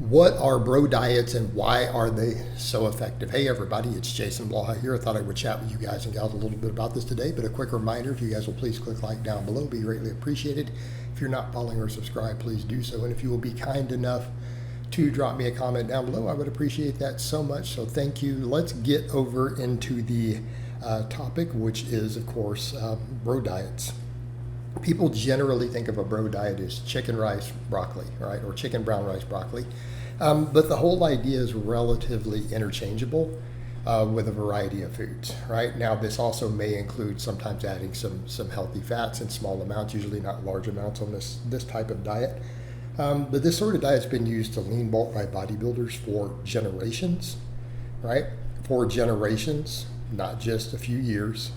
What are bro diets and why are they so effective? Hey everybody, it's Jason Blaha here. I thought I would chat with you guys and gals a little bit about this today, but a quick reminder, if you guys will please click like down below, be greatly appreciated. If you're not following or subscribed, please do so. And if you will be kind enough to drop me a comment down below, I would appreciate that so much. So thank you. Let's get over into the topic, which is, of course, bro diets. People generally think of a bro diet as chicken rice broccoli, right? Or chicken brown rice broccoli. But the whole idea is relatively interchangeable with a variety of foods, right? Now, this also may include sometimes adding some healthy fats in small amounts, usually not large amounts on this type of diet. But this sort of diet's been used to lean bulk by bodybuilders for generations, right? For generations, not just a few years.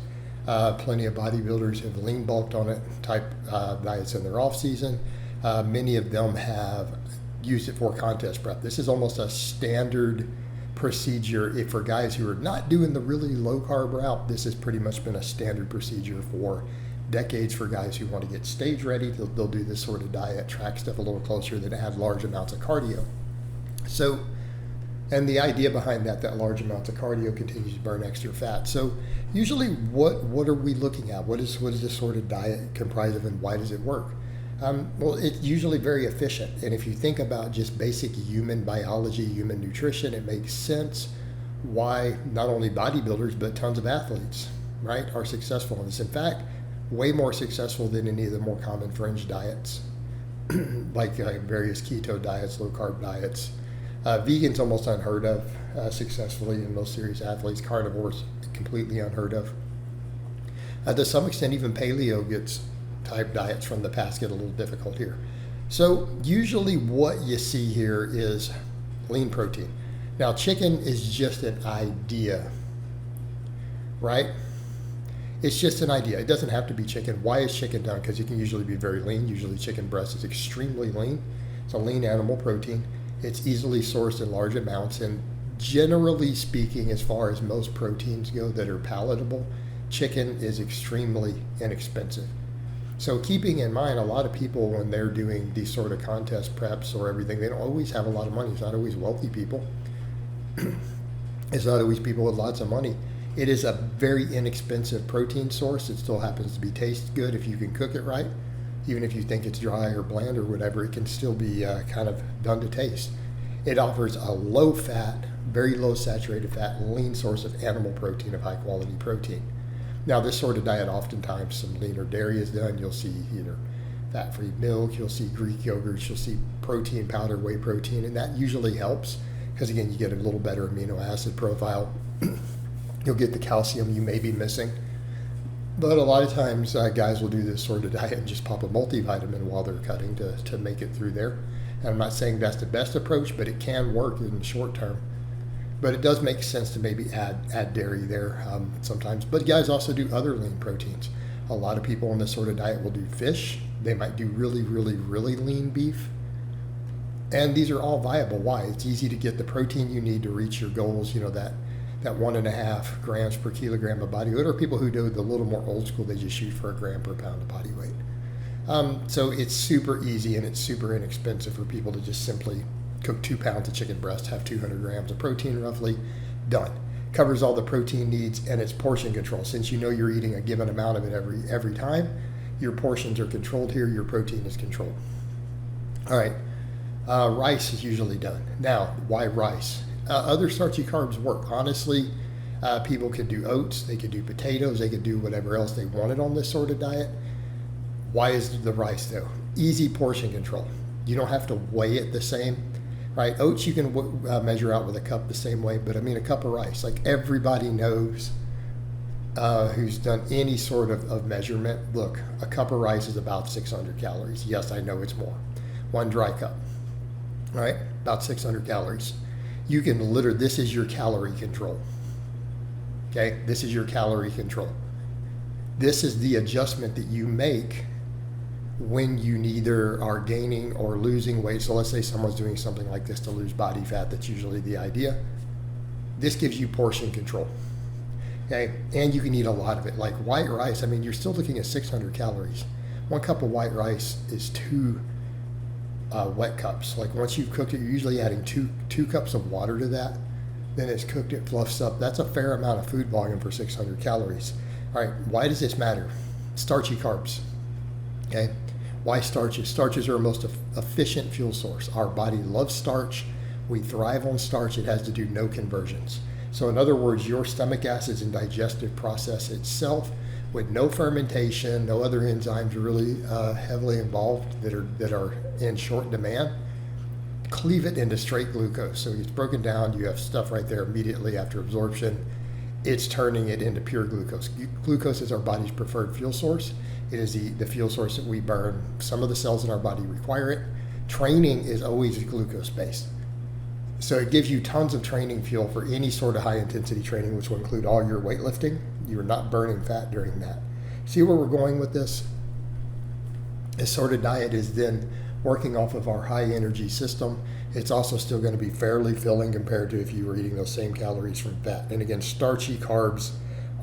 Plenty of bodybuilders have lean bulked on it type diets in their off season. Many of them have used it for contest prep. This is almost a standard procedure. If for guys who are not doing the really low carb route, this has pretty much been a standard procedure for decades for guys who want to get stage ready. They'll do this sort of diet, track stuff a little closer, then add large amounts of cardio. So, and the idea behind that large amounts of cardio continues to burn extra fat. So usually what are we looking at? What is this sort of diet comprised of and why does it work? Well, it's usually very efficient. And if you think about just basic human biology, human nutrition, it makes sense why not only bodybuilders, but tons of athletes, right, are successful in this. In fact, way more successful than any of the more common fringe diets, like various keto diets, low carb diets. Vegan's almost unheard of successfully in most serious athletes. Carnivores, completely unheard of. To some extent, even paleo type diets from the past get a little difficult here. So usually what you see here is lean protein. Now, chicken is just an idea, right? It's just an idea. It doesn't have to be chicken. Why is chicken done? Because it can usually be very lean. Usually chicken breast is extremely lean. It's a lean animal protein. It's easily sourced in large amounts, and generally speaking, as far as most proteins go that are palatable, chicken is extremely inexpensive. So keeping in mind, a lot of people, when they're doing these sort of contest preps or everything, they don't always have a lot of money. It's not always wealthy people. It's not always people with lots of money. It is a very inexpensive protein source. It still happens to be taste good if you can cook it right. Even if you think it's dry or bland or whatever, it can still be kind of done to taste. It offers a low fat, very low saturated fat, lean source of animal protein, of high quality protein. Now, this sort of diet, oftentimes some leaner dairy is done. You'll see either fat-free milk, you'll see Greek yogurts, you'll see protein powder, whey protein, and that usually helps because, again, you get a little better amino acid profile. You'll get the calcium you may be missing. But a lot of times guys will do this sort of diet and just pop a multivitamin while they're cutting to make it through there. And I'm not saying that's the best approach, but it can work in the short term. But it does make sense to maybe add dairy there sometimes. But guys also do other lean proteins. A lot of people on this sort of diet will do fish. They might do really, really, really lean beef. And these are all viable. Why? It's easy to get the protein you need to reach your goals, that 1.5 grams per kilogram of body weight, or people who do the little more old school, they just shoot for a gram per pound of body weight. So it's super easy and it's super inexpensive for people to just simply cook 2 pounds of chicken breast, have 200 grams of protein roughly, done. Covers all the protein needs, and it's portion control. Since you know you're eating a given amount of it every time, your portions are controlled here, your protein is controlled. All right, rice is usually done. Now, why rice? Other starchy carbs work. Honestly, people could do oats, they could do potatoes, they could do whatever else they wanted on this sort of diet. Why is the rice though? Easy portion control. You don't have to weigh it the same, right? Oats you can measure out with a cup the same way, but I mean a cup of rice. Like everybody knows who's done any sort of measurement. Look, a cup of rice is about 600 calories. Yes, I know it's more. One dry cup, right? About 600 calories. You can this is your calorie control. Okay, this is your calorie control. This is the adjustment that you make when you neither are gaining or losing weight. So let's say someone's doing something like this to lose body fat. That's usually the idea. This gives you portion control. Okay, and you can eat a lot of it. Like white rice, I mean, you're still looking at 600 calories. 1 cup of white rice is 2 wet cups. Like once you've cooked it, you're usually adding two cups of water to that. Then it's cooked, it fluffs up. That's a fair amount of food volume for 600 calories. All right, why does this matter? Starchy carbs. Okay, why starches? Starches are our most efficient fuel source. Our body loves starch. We thrive on starch. It has to do no conversions. So in other words, your stomach acids and digestive process itself, with no fermentation, no other enzymes really heavily involved that are in short demand, cleave it into straight glucose. So it's broken down. You have stuff right there immediately after absorption. It's turning it into pure glucose. Glucose is our body's preferred fuel source. It is the fuel source that we burn. Some of the cells in our body require it. Training is always glucose based. So it gives you tons of training fuel for any sort of high intensity training, which will include all your weightlifting. You're not burning fat during that. See where we're going with this? This sort of diet is then working off of our high energy system. It's also still going to be fairly filling compared to if you were eating those same calories from fat. And again, starchy carbs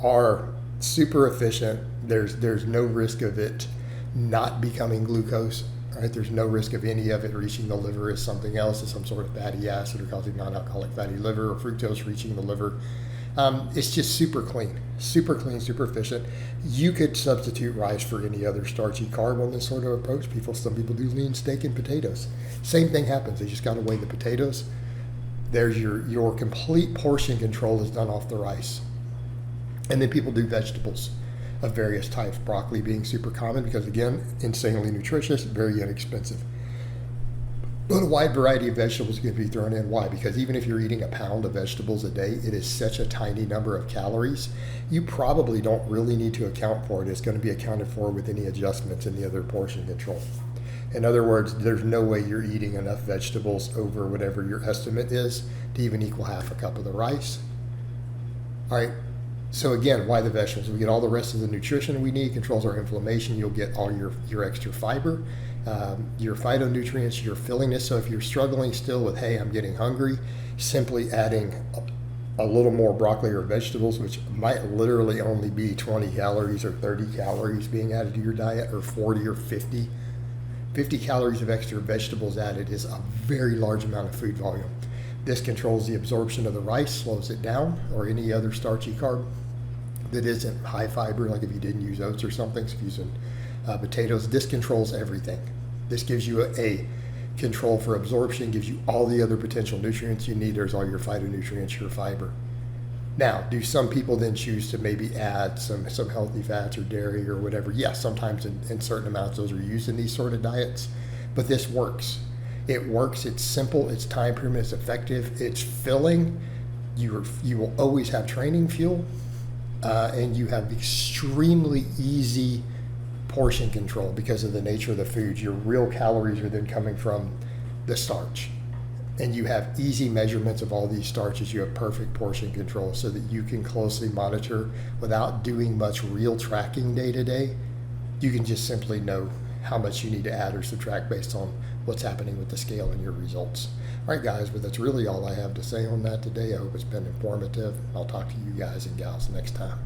are super efficient. There's no risk of it not becoming glucose. Right? There's no risk of any of it reaching the liver as something else, as some sort of fatty acid or causing non-alcoholic fatty liver, or fructose reaching the liver. It's just super clean, super efficient. You could substitute rice for any other starchy carb on this sort of approach. Some people do lean steak and potatoes. Same thing happens. They just got to weigh the potatoes. There's your complete portion control is done off the rice. And then people do vegetables of various types, broccoli being super common because, again, insanely nutritious, very inexpensive. But a wide variety of vegetables can be thrown in. Why? Because even if you're eating a pound of vegetables a day, it is such a tiny number of calories, you probably don't really need to account for it. It's going to be accounted for with any adjustments in the other portion control. In other words, there's no way you're eating enough vegetables over whatever your estimate is to even equal half a cup of the rice. All right. So again, why the vegetables? We get all the rest of the nutrition we need, controls our inflammation. You'll get all your extra fiber, your phytonutrients, your fillingness. So if you're struggling still with, hey, I'm getting hungry, simply adding a little more broccoli or vegetables, which might literally only be 20 calories or 30 calories being added to your diet, or 40 or 50. 50 calories of extra vegetables added is a very large amount of food volume. This controls the absorption of the rice, slows it down, or any other starchy carb that isn't high fiber, like if you didn't use oats or something, so using potatoes. This controls everything. This gives you a control for absorption, gives you all the other potential nutrients you need. There's all your phytonutrients, your fiber. Now, do some people then choose to maybe add some healthy fats or dairy or whatever? Yes, sometimes in certain amounts those are used in these sort of diets, but this works. It works, it's simple, it's time permanent, it's effective, it's filling. You will always have training fuel, and you have extremely easy portion control because of the nature of the food. Your real calories are then coming from the starch. And you have easy measurements of all these starches. You have perfect portion control so that you can closely monitor without doing much real tracking day to day. You can just simply know how much you need to add or subtract based on what's happening with the scale and your results. All right, guys, but that's really all I have to say on that today. I hope it's been informative. I'll talk to you guys and gals next time.